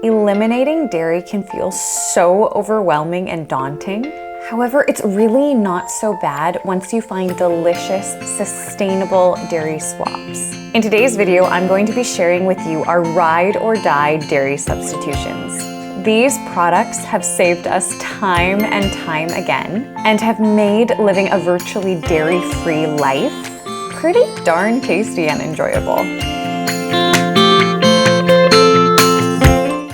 Eliminating dairy can feel so overwhelming and daunting. However, it's really not so bad once you find delicious, sustainable dairy swaps. In today's video, I'm going to be sharing with you our ride or die dairy substitutions. These products have saved us time and time again and have made living a virtually dairy-free life pretty darn tasty and enjoyable.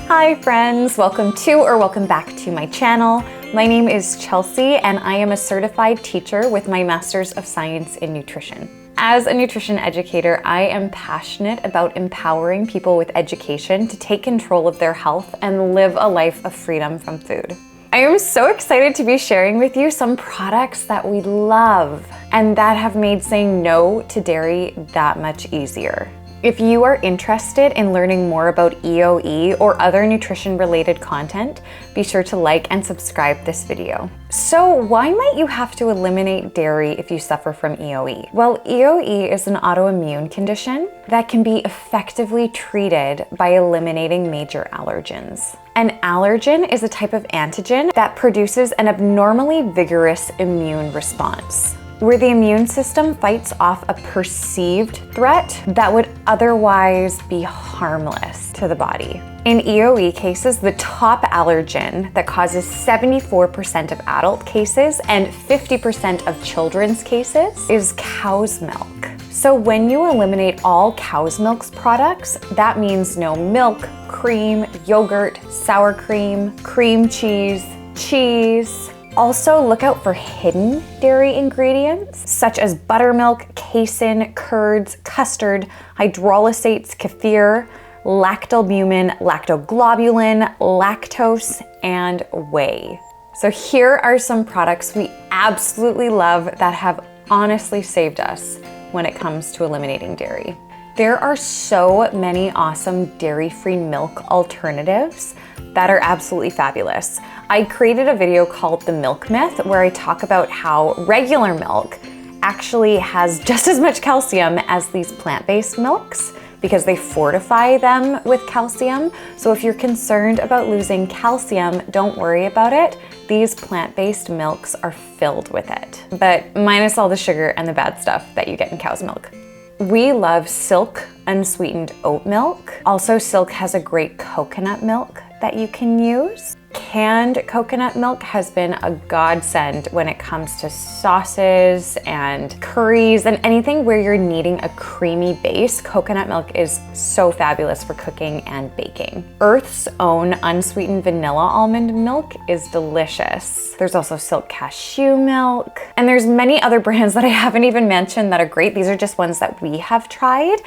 Hi friends, welcome to or welcome back to my channel. My name is Chelsea and I am a certified teacher with my Master's of Science in Nutrition. As a nutrition educator, I am passionate about empowering people with education to take control of their health and live a life of freedom from food. I am so excited to be sharing with you some products that we love and that have made saying no to dairy that much easier. If you are interested in learning more about EOE or other nutrition-related content, be sure to like and subscribe this video. So why might you have to eliminate dairy if you suffer from EOE? Well, EOE is an autoimmune condition that can be effectively treated by eliminating major allergens. An allergen is a type of antigen that produces an abnormally vigorous immune response, where the immune system fights off a perceived threat that would otherwise be harmless to the body. In EOE cases, the top allergen that causes 74% of adult cases and 50% of children's cases is cow's milk. So when you eliminate all cow's milk's products, that means no milk, cream, yogurt, sour cream, cream cheese, cheese. Also, look out for hidden dairy ingredients, such as buttermilk, casein, curds, custard, hydrolysates, kefir, lactalbumin, lactoglobulin, lactose, and whey. So here are some products we absolutely love that have honestly saved us when it comes to eliminating dairy. There are so many awesome dairy-free milk alternatives that are absolutely fabulous. I created a video called The Milk Myth where I talk about how regular milk actually has just as much calcium as these plant-based milks because they fortify them with calcium. So if you're concerned about losing calcium, don't worry about it. These plant-based milks are filled with it, but minus all the sugar and the bad stuff that you get in cow's milk. We love Silk unsweetened oat milk. Also, Silk has a great coconut milk that you can use. Canned coconut milk has been a godsend when it comes to sauces and curries and anything where you're needing a creamy base. Coconut milk is so fabulous for cooking and baking. Earth's own unsweetened vanilla almond milk is delicious. There's also Silk cashew milk, and there's many other brands that I haven't even mentioned that are great. These are just ones that we have tried.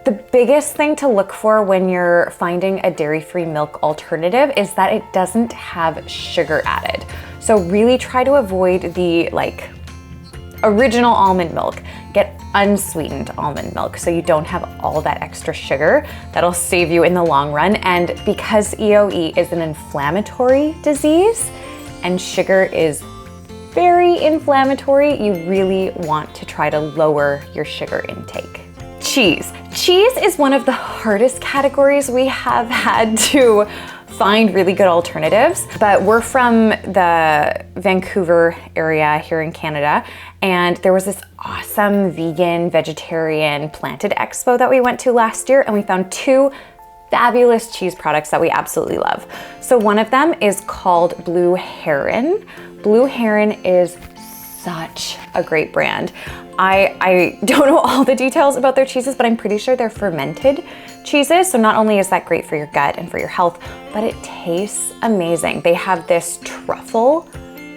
The biggest thing to look for when you're finding a dairy-free milk alternative is that it doesn't have sugar added. So really try to avoid the original almond milk. Get unsweetened almond milk so you don't have all that extra sugar. That'll save you in the long run. And because EOE is an inflammatory disease and sugar is very inflammatory, you really want to try to lower your sugar intake. Cheese. Cheese is one of the hardest categories we have had to find really good alternatives, but we're from the Vancouver area here in Canada, and there was this awesome vegan, vegetarian, planted expo that we went to last year, and we found two fabulous cheese products that we absolutely love. So one of them is called Blue Heron. Blue Heron is such a great brand. I don't know all the details about their cheeses, but I'm pretty sure they're fermented cheeses. So not only is that great for your gut and for your health, but it tastes amazing. They have this truffle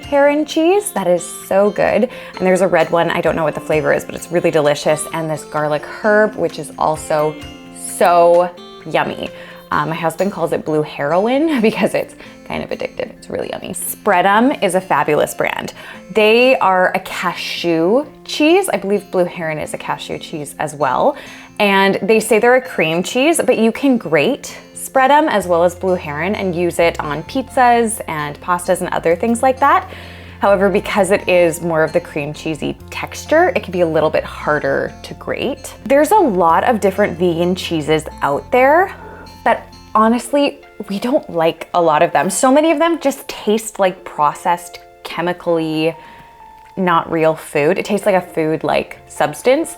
heron cheese that is so good. And there's a red one, I don't know what the flavor is, but it's really delicious. And this garlic herb, which is also so yummy. My husband calls it blue heroin because it's kind of addictive. It's really yummy. Spread'em is a fabulous brand. They are a cashew cheese. I believe Blue Heron is a cashew cheese as well. And they say they're a cream cheese, but you can grate Spread'em as well as Blue Heron and use it on pizzas and pastas and other things like that. However, because it is more of the cream cheesy texture, it can be a little bit harder to grate. There's a lot of different vegan cheeses out there, but honestly, we don't like a lot of them. So many of them just taste like processed, chemically, not real food. It tastes like a food-like substance,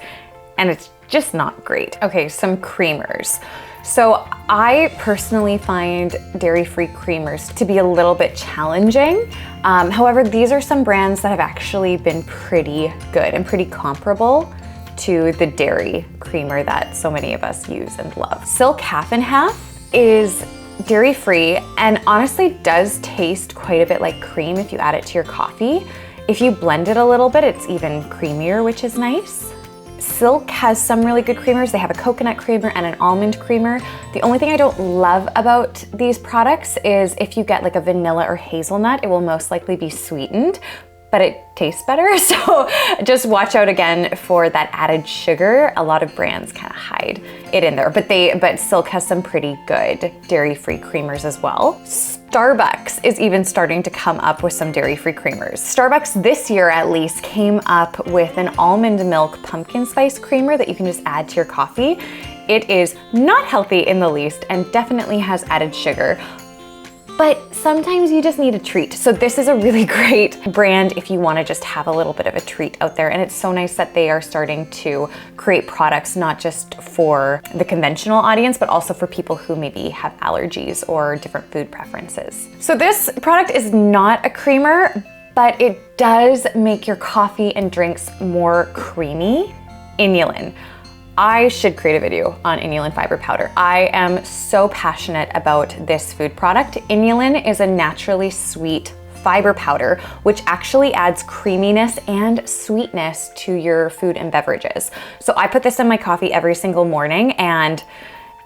and it's just not great. Okay, some creamers. So I personally find dairy-free creamers to be a little bit challenging. However, these are some brands that have actually been pretty good and pretty comparable to the dairy creamer that so many of us use and love. Silk Half and Half is dairy-free and honestly does taste quite a bit like cream if you add it to your coffee. If you blend it a little bit, it's even creamier, which is nice. Silk has some really good creamers. They have a coconut creamer and an almond creamer. The only thing I don't love about these products is if you get like a vanilla or hazelnut, it will most likely be sweetened, but it tastes better. So just watch out again for that added sugar. A lot of brands kind of hide it in there, but Silk has some pretty good dairy-free creamers as well. Starbucks is even starting to come up with some dairy-free creamers. Starbucks this year at least came up with an almond milk pumpkin spice creamer that you can just add to your coffee. It is not healthy in the least and definitely has added sugar. But sometimes you just need a treat. So this is a really great brand if you want to just have a little bit of a treat out there. And it's so nice that they are starting to create products not just for the conventional audience, but also for people who maybe have allergies or different food preferences. So this product is not a creamer, but it does make your coffee and drinks more creamy. Inulin. I should create a video on inulin fiber powder. I am so passionate about this food product. Inulin is a naturally sweet fiber powder, which actually adds creaminess and sweetness to your food and beverages. So I put this in my coffee every single morning and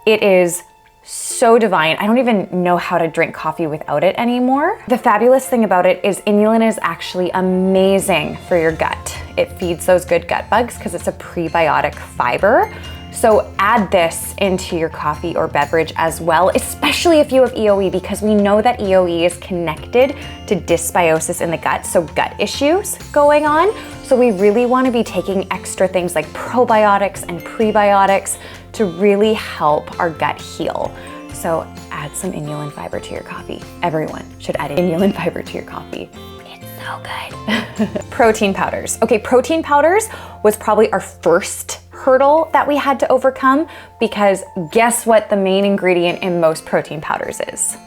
it is so divine. I don't even know how to drink coffee without it anymore. The fabulous thing about it is inulin is actually amazing for your gut. It feeds those good gut bugs because it's a prebiotic fiber. So add this into your coffee or beverage as well, especially if you have EOE, because we know that EOE is connected to dysbiosis in the gut, so gut issues going on. So we really want to be taking extra things like probiotics and prebiotics to really help our gut heal. So add some inulin fiber to your coffee. Everyone should add inulin fiber to your coffee. It's so good. Protein powders. Okay, protein powders was probably our first hurdle that we had to overcome, because guess what the main ingredient in most protein powders is?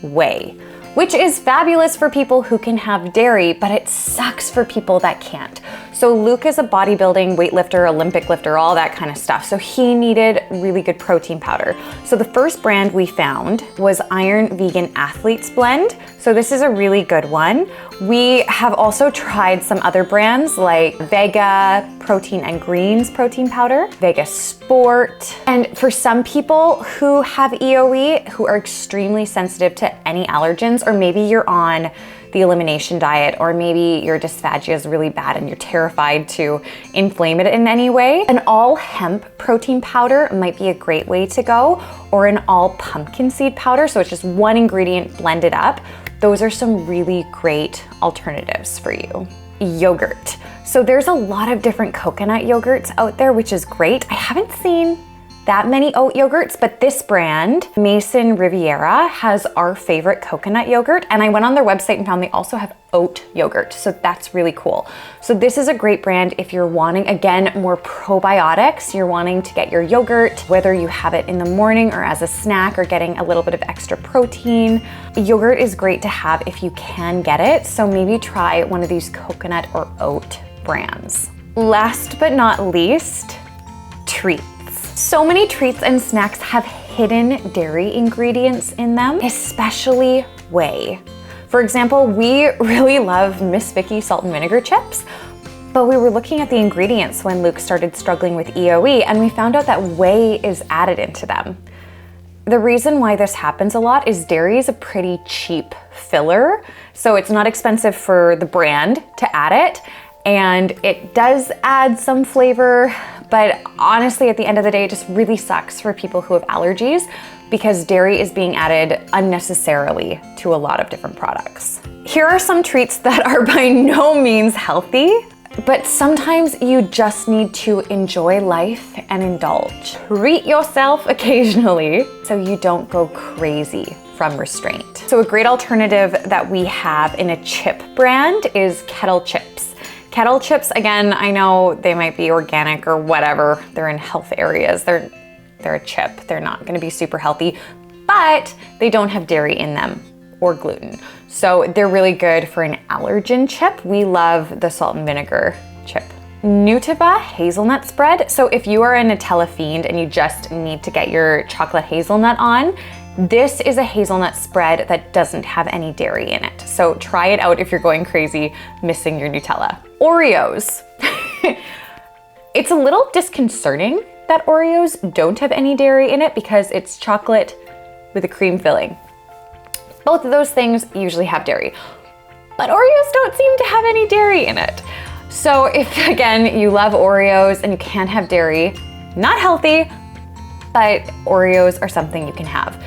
Whey, which is fabulous for people who can have dairy, but it sucks for people that can't. So Luke is a bodybuilding weightlifter, Olympic lifter, all that kind of stuff. So he needed really good protein powder. So the first brand we found was Iron Vegan Athletes Blend. So this is a really good one. We have also tried some other brands like Vega Protein and Greens protein powder, Vega Sport. And for some people who have EOE, who are extremely sensitive to any allergens, or maybe you're on the elimination diet, or maybe your dysphagia is really bad and you're terrified to inflame it in any way, an all hemp protein powder might be a great way to go, or an all pumpkin seed powder. So it's just one ingredient blended up. Those are some really great alternatives for you. Yogurt. So there's a lot of different coconut yogurts out there, which is great. I haven't seen that many oat yogurts, but this brand, Mason Riviera, has our favorite coconut yogurt. And I went on their website and found they also have oat yogurt. So that's really cool. So this is a great brand if you're wanting, again, more probiotics. You're wanting to get your yogurt, whether you have it in the morning or as a snack or getting a little bit of extra protein. Yogurt is great to have if you can get it. So maybe try one of these coconut or oat brands. Last but not least, treats. So many treats and snacks have hidden dairy ingredients in them, especially whey. For example, we really love Miss Vicky salt and vinegar chips, but we were looking at the ingredients when Luke started struggling with EOE, and we found out that whey is added into them. The reason why this happens a lot is dairy is a pretty cheap filler, so it's not expensive for the brand to add it, and it does add some flavor, but honestly, at the end of the day, it just really sucks for people who have allergies because dairy is being added unnecessarily to a lot of different products. Here are some treats that are by no means healthy. But sometimes you just need to enjoy life and indulge. Treat yourself occasionally so you don't go crazy from restraint. So a great alternative that we have in a chip brand is kettle chips. Kettle chips, again, I know they might be organic or whatever. They're in health areas. They're a chip. They're not gonna be super healthy, but they don't have dairy in them or gluten. So they're really good for an allergen chip. We love the salt and vinegar chip. Nutella hazelnut spread. So if you are a Nutella fiend and you just need to get your chocolate hazelnut on, this is a hazelnut spread that doesn't have any dairy in it. So try it out if you're going crazy missing your Nutella. Oreos. It's a little disconcerting that Oreos don't have any dairy in it because it's chocolate with a cream filling. Both of those things usually have dairy, but Oreos don't seem to have any dairy in it. So if, again, you love Oreos and you can't have dairy, not healthy, but Oreos are something you can have.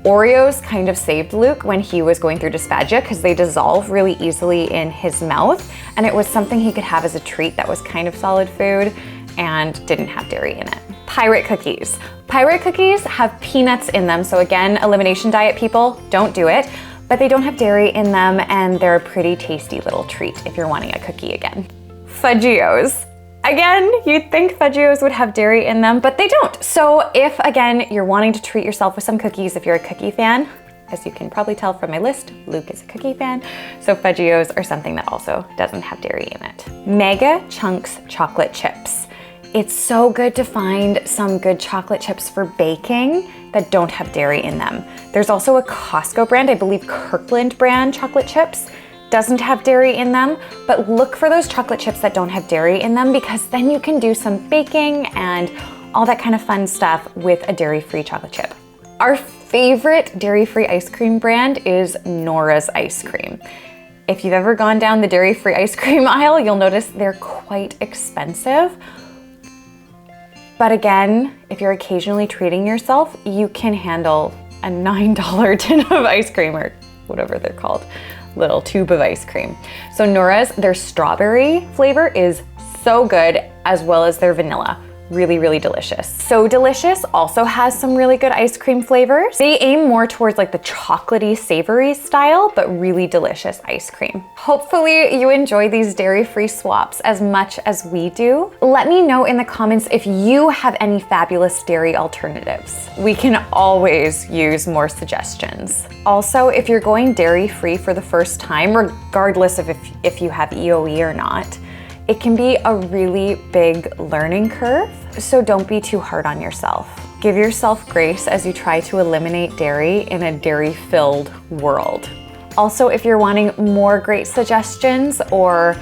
Oreos kind of saved Luke when he was going through dysphagia because they dissolve really easily in his mouth, and it was something he could have as a treat that was kind of solid food and didn't have dairy in it. Pirate cookies. Pirate cookies have peanuts in them, so again, elimination diet people, don't do it, but they don't have dairy in them and they're a pretty tasty little treat if you're wanting a cookie again. Fudgios. Again, you'd think Fudgios would have dairy in them, but they don't. So if, again, you're wanting to treat yourself with some cookies, if you're a cookie fan, as you can probably tell from my list, Luke is a cookie fan, so Fudgios are something that also doesn't have dairy in it. Mega Chunks chocolate chips. It's so good to find some good chocolate chips for baking that don't have dairy in them. There's also a Costco brand, I believe Kirkland brand chocolate chips, doesn't have dairy in them, but look for those chocolate chips that don't have dairy in them because then you can do some baking and all that kind of fun stuff with a dairy-free chocolate chip. Our favorite dairy-free ice cream brand is Nora's Ice Cream. If you've ever gone down the dairy-free ice cream aisle, you'll notice they're quite expensive. But again, if you're occasionally treating yourself, you can handle a $9 tin of ice cream or whatever they're called. Little tube of ice cream. So Nora's, their strawberry flavor is so good, as well as their vanilla. Really, really delicious. So Delicious also has some really good ice cream flavors. They aim more towards like the chocolatey, savory style, but really delicious ice cream. Hopefully you enjoy these dairy-free swaps as much as we do. Let me know in the comments if you have any fabulous dairy alternatives. We can always use more suggestions. Also, if you're going dairy-free for the first time, regardless of if you have EOE or not, it can be a really big learning curve, so don't be too hard on yourself. Give yourself grace as you try to eliminate dairy in a dairy-filled world. Also, if you're wanting more great suggestions or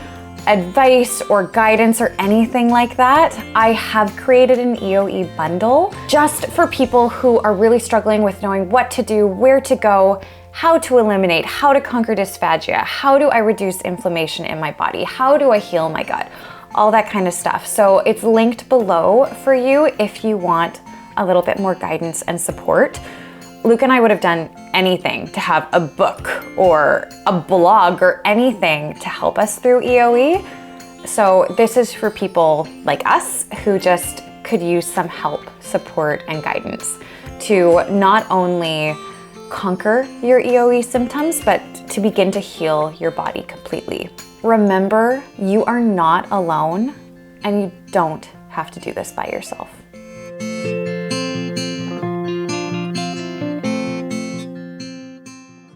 advice or guidance or anything like that, I have created an EOE bundle just for people who are really struggling with knowing what to do, where to go, how to eliminate, how to conquer dysphagia, how do I reduce inflammation in my body, how do I heal my gut, all that kind of stuff. So it's linked below for you if you want a little bit more guidance and support. Luke and I would have done anything to have a book or a blog or anything to help us through EOE. So this is for people like us who just could use some help, support, and guidance to not only conquer your EOE symptoms, but to begin to heal your body completely. Remember, you are not alone and you don't have to do this by yourself.